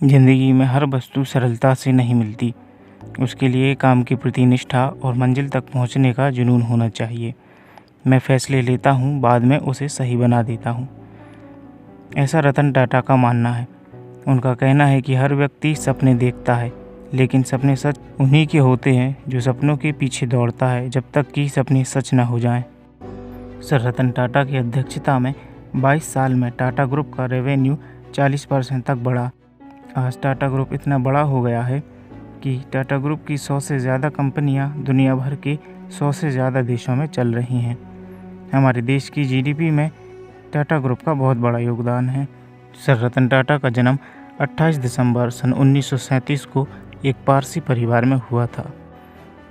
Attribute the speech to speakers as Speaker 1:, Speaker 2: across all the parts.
Speaker 1: जिंदगी में हर वस्तु सरलता से नहीं मिलती। उसके लिए काम के प्रति निष्ठा और मंजिल तक पहुंचने का जुनून होना चाहिए। मैं फैसले लेता हूं, बाद में उसे सही बना देता हूं। ऐसा रतन टाटा का मानना है। उनका कहना है कि हर व्यक्ति सपने देखता है, लेकिन सपने सच उन्हीं के होते हैं जो सपनों के पीछे दौड़ता है जब तक कि सपने सच न हो जाएं। सर रतन टाटा की अध्यक्षता में 22 साल में टाटा ग्रुप का रेवेन्यू 40% तक बढ़ा। आज टाटा ग्रुप इतना बड़ा हो गया है कि टाटा ग्रुप की 100 से ज़्यादा कंपनियां दुनिया भर के 100 से ज़्यादा देशों में चल रही हैं। हमारे देश की जीडीपी में टाटा ग्रुप का बहुत बड़ा योगदान है। सर रतन टाटा का जन्म 28 दिसंबर सन 1937 को एक पारसी परिवार में हुआ था।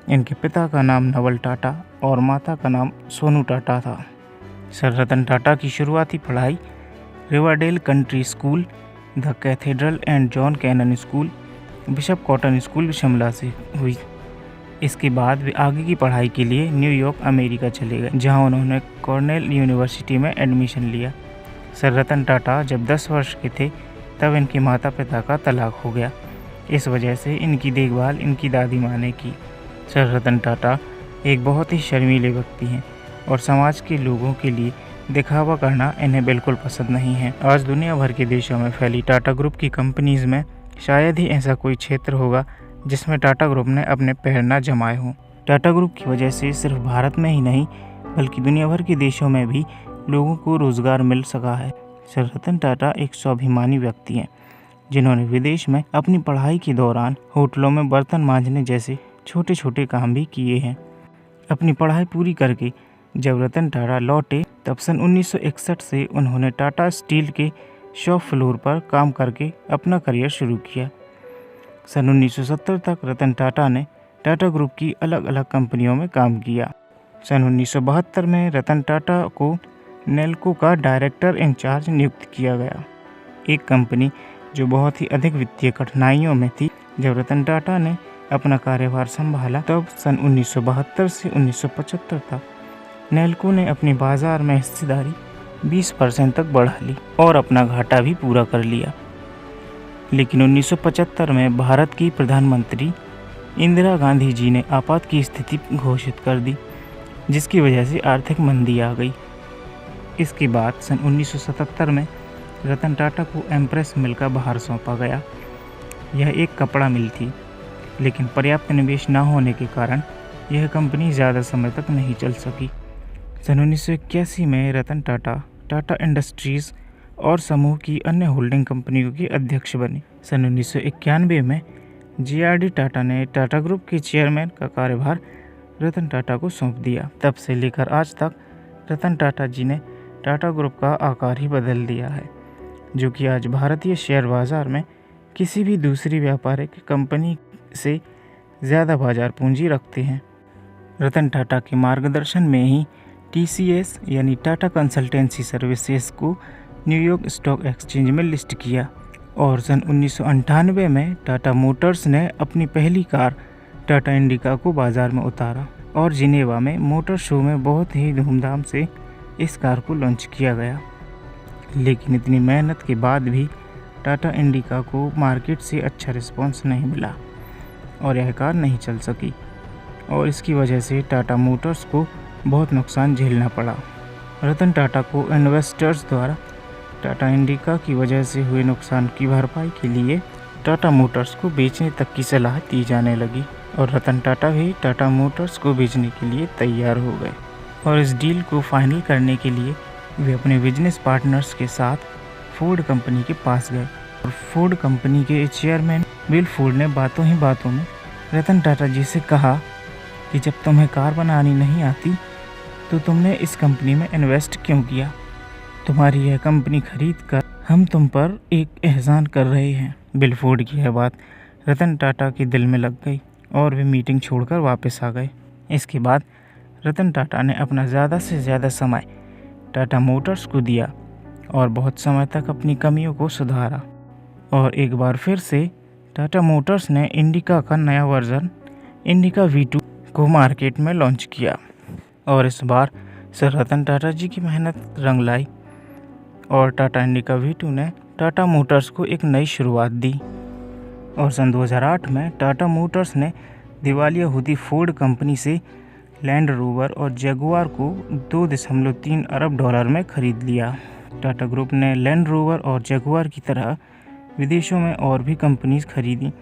Speaker 1: इनके पिता का नाम नवल टाटा और माता का नाम सोनू टाटा था। सर रतन टाटा की शुरुआती पढ़ाई Riverdale Country School, the Cathedral and John Cannon School, Bishop Cotton School Shimla से हुई। इसके बाद वे आगे की पढ़ाई के लिए न्यूयॉर्क अमेरिका चले गए, जहां उन्होंने कॉर्नेल यूनिवर्सिटी में एडमिशन लिया। सर रतन टाटा जब 10 वर्ष के थे तब इनके माता पिता का तलाक हो गया। इस वजह से इनकी देखभाल इनकी दादी माँ ने की। सर रतन टाटा एक बहुत ही शर्मीले व्यक्ति हैं और समाज के लोगों के लिए दिखावा करना इन्हें बिल्कुल पसंद नहीं है। आज दुनिया भर के देशों में फैली टाटा ग्रुप की कंपनीज में शायद ही ऐसा कोई क्षेत्र होगा जिसमें टाटा ग्रुप ने अपने पैर न जमाए हों। टाटा ग्रुप की वजह से सिर्फ भारत में ही नहीं बल्कि दुनिया भर के देशों में भी लोगों को रोजगार मिल सका है। सर रतन टाटा एक स्वाभिमानी व्यक्ति हैं जिन्होंने विदेश में अपनी पढ़ाई के दौरान होटलों में बर्तन मांजने जैसे छोटे छोटे काम भी किए हैं। अपनी पढ़ाई पूरी करके जब रतन टाटा लौटे तब सन 1961 से उन्होंने टाटा स्टील के शॉप फ्लोर पर काम करके अपना करियर शुरू किया। सन 1970 तक रतन टाटा ने टाटा ग्रुप की अलग अलग कंपनियों में काम किया। सन 1972 में रतन टाटा को नेल्को का डायरेक्टर इंचार्ज नियुक्त किया गया, एक कंपनी जो बहुत ही अधिक वित्तीय कठिनाइयों में थी। जब रतन टाटा ने अपना कार्यभार संभाला तब सन 1972 से 1975 तक नेल्को ने अपनी बाजार में हिस्सेदारी 20% तक बढ़ा ली और अपना घाटा भी पूरा कर लिया। लेकिन 1975 में भारत की प्रधानमंत्री इंदिरा गांधी जी ने आपात की स्थिति घोषित कर दी, जिसकी वजह से आर्थिक मंदी आ गई। इसके बाद सन 1977 में रतन टाटा को एम्प्रेस मिल का भार सौंपा गया। यह एक कपड़ा मिल थी, लेकिन पर्याप्त निवेश न होने के कारण यह कंपनी ज़्यादा समय तक नहीं चल सकी। सन 1981 में रतन टाटा टाटा इंडस्ट्रीज़ और समूह की अन्य होल्डिंग कंपनियों के अध्यक्ष बने। सन 1991 में JRD टाटा ने टाटा ग्रुप के चेयरमैन का कार्यभार रतन टाटा को सौंप दिया। तब से लेकर आज तक रतन टाटा जी ने टाटा ग्रुप का आकार ही बदल दिया है, जो कि आज भारतीय शेयर बाजार में किसी भी दूसरी व्यापारिक कंपनी से ज़्यादा बाजार पूंजी रखते हैं। रतन टाटा के मार्गदर्शन में ही TCS यानी टाटा कंसल्टेंसी सर्विसेज को न्यूयॉर्क स्टॉक एक्सचेंज में लिस्ट किया और सन 1998 में टाटा मोटर्स ने अपनी पहली कार टाटा इंडिका को बाजार में उतारा और जिनेवा में मोटर शो में बहुत ही धूमधाम से इस कार को लॉन्च किया गया। लेकिन इतनी मेहनत के बाद भी टाटा इंडिका को मार्केट से अच्छा रिस्पांस नहीं मिला और यह कार नहीं चल सकी और इसकी वजह से टाटा मोटर्स को बहुत नुकसान झेलना पड़ा। रतन टाटा को इन्वेस्टर्स द्वारा टाटा इंडिका की वजह से हुए नुकसान की भरपाई के लिए टाटा मोटर्स को बेचने तक की सलाह दी जाने लगी और रतन टाटा भी टाटा मोटर्स को बेचने के लिए तैयार हो गए और इस डील को फाइनल करने के लिए वे अपने बिजनेस पार्टनर्स के साथ फोर्ड कंपनी के पास गए और फोर्ड कंपनी के चेयरमैन बिल फोर्ड ने बातों ही बातों में रतन टाटा जी से कहा कि जब तुम्हें कार बनानी नहीं आती तो तुमने इस कंपनी में इन्वेस्ट क्यों किया? तुम्हारी यह कंपनी खरीद कर हम तुम पर एक एहसान कर रहे हैं। बिल फोर्ड की यह बात रतन टाटा के दिल में लग गई और वे मीटिंग छोड़कर वापस आ गए। इसके बाद रतन टाटा ने अपना ज़्यादा से ज़्यादा समय टाटा मोटर्स को दिया और बहुत समय तक अपनी कमियों को सुधारा और एक बार फिर से टाटा मोटर्स ने इंडिका का नया वर्जन इंडिका V2 को मार्केट में लॉन्च किया और इस बार सर रतन टाटा जी की मेहनत रंग लाई और टाटा इंडिका V2 ने टाटा मोटर्स को एक नई शुरुआत दी। और सन 2008 में टाटा मोटर्स ने दिवालिया होती फोर्ड कंपनी से लैंड रोवर और जगुआर को $2.3 अरब में खरीद लिया। टाटा ग्रुप ने लैंड रोवर और जगुआर की तरह विदेशों में और भी कंपनीज खरीदी।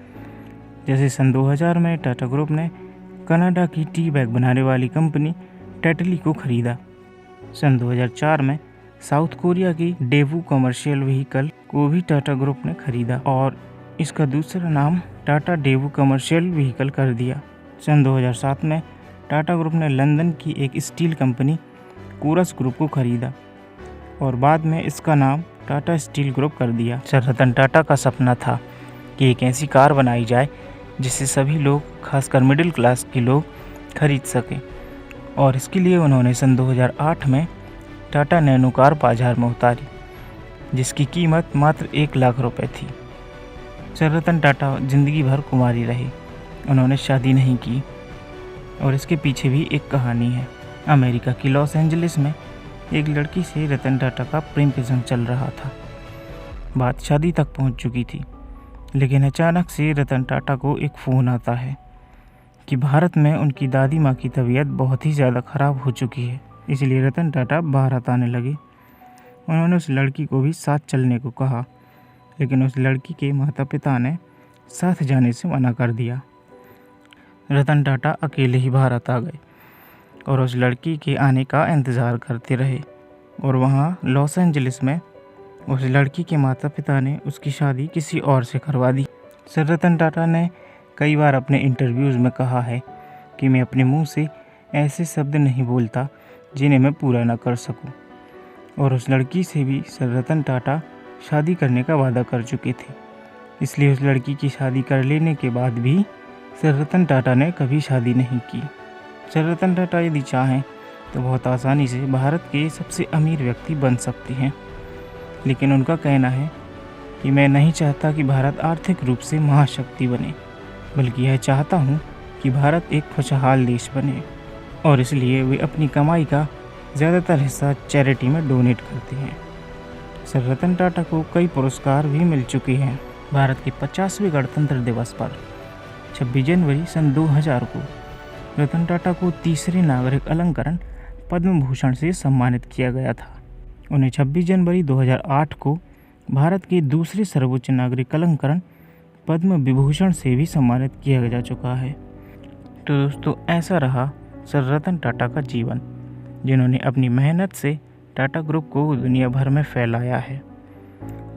Speaker 1: जैसे सन 2000 में टाटा ग्रुप ने कनाडा की टी बैग बनाने वाली कंपनी टेटली को खरीदा। सन 2004 में साउथ कोरिया की डेवू कमर्शियल व्हीकल को भी टाटा ग्रुप ने खरीदा और इसका दूसरा नाम टाटा डेवू कमर्शियल व्हीकल कर दिया। सन 2007 में टाटा ग्रुप ने लंदन की एक स्टील कंपनी कोरस ग्रुप को खरीदा और बाद में इसका नाम टाटा स्टील ग्रुप कर दिया। सर रतन टाटा का सपना था कि एक ऐसी कार बनाई जाए जिसे सभी लोग, खासकर मिडिल क्लास के लोग खरीद सकें, और इसके लिए उन्होंने सन 2008 में टाटा नैनो कार बाजार में उतारी, जिसकी कीमत मात्र 1 लाख रुपए थी। सर रतन टाटा जिंदगी भर कुंवारी रहे। उन्होंने शादी नहीं की और इसके पीछे भी एक कहानी है। अमेरिका की लॉस एंजलिस में एक लड़की से रतन टाटा का प्रेम प्रसंग चल रहा था। बात शादी तक पहुंच चुकी थी, लेकिन अचानक से रतन टाटा को एक फ़ोन आता है कि भारत में उनकी दादी माँ की तबीयत बहुत ही ज़्यादा ख़राब हो चुकी है, इसलिए रतन टाटा भारत आने लगे। उन्होंने उस लड़की को भी साथ चलने को कहा, लेकिन उस लड़की के माता पिता ने साथ जाने से मना कर दिया। रतन टाटा अकेले ही भारत आ गए और उस लड़की के आने का इंतज़ार करते रहे और वहाँ लॉस एंजलिस में उस लड़की के माता पिता ने उसकी शादी किसी और से करवा दी। सर रतन टाटा ने कई बार अपने इंटरव्यूज़ में कहा है कि मैं अपने मुंह से ऐसे शब्द नहीं बोलता जिन्हें मैं पूरा ना कर सकूं, और उस लड़की से भी सर रतन टाटा शादी करने का वादा कर चुके थे। इसलिए उस लड़की की शादी कर लेने के बाद भी सर रतन टाटा ने कभी शादी नहीं की। सर रतन टाटा यदि चाहें तो बहुत आसानी से भारत के सबसे अमीर व्यक्ति बन सकते हैं, लेकिन उनका कहना है कि मैं नहीं चाहता कि भारत आर्थिक रूप से महाशक्ति बने, बल्कि यह चाहता हूँ कि भारत एक खुशहाल देश बने, और इसलिए वे अपनी कमाई का ज़्यादातर हिस्सा चैरिटी में डोनेट करते हैं। सर रतन टाटा को कई पुरस्कार भी मिल चुके हैं। भारत के 50वें गणतंत्र दिवस पर 26 जनवरी सन 2000 को रतन टाटा को तीसरे नागरिक अलंकरण पद्म भूषण से सम्मानित किया गया था। उन्हें 26 जनवरी 2008 को भारत के दूसरे सर्वोच्च नागरिक अलंकरण पद्म विभूषण से भी सम्मानित किया जा चुका है। तो दोस्तों, ऐसा रहा सर रतन टाटा का जीवन, जिन्होंने अपनी मेहनत से टाटा ग्रुप को दुनिया भर में फैलाया है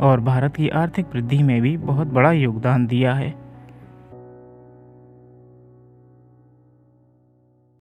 Speaker 1: और भारत की आर्थिक वृद्धि में भी बहुत बड़ा योगदान दिया है।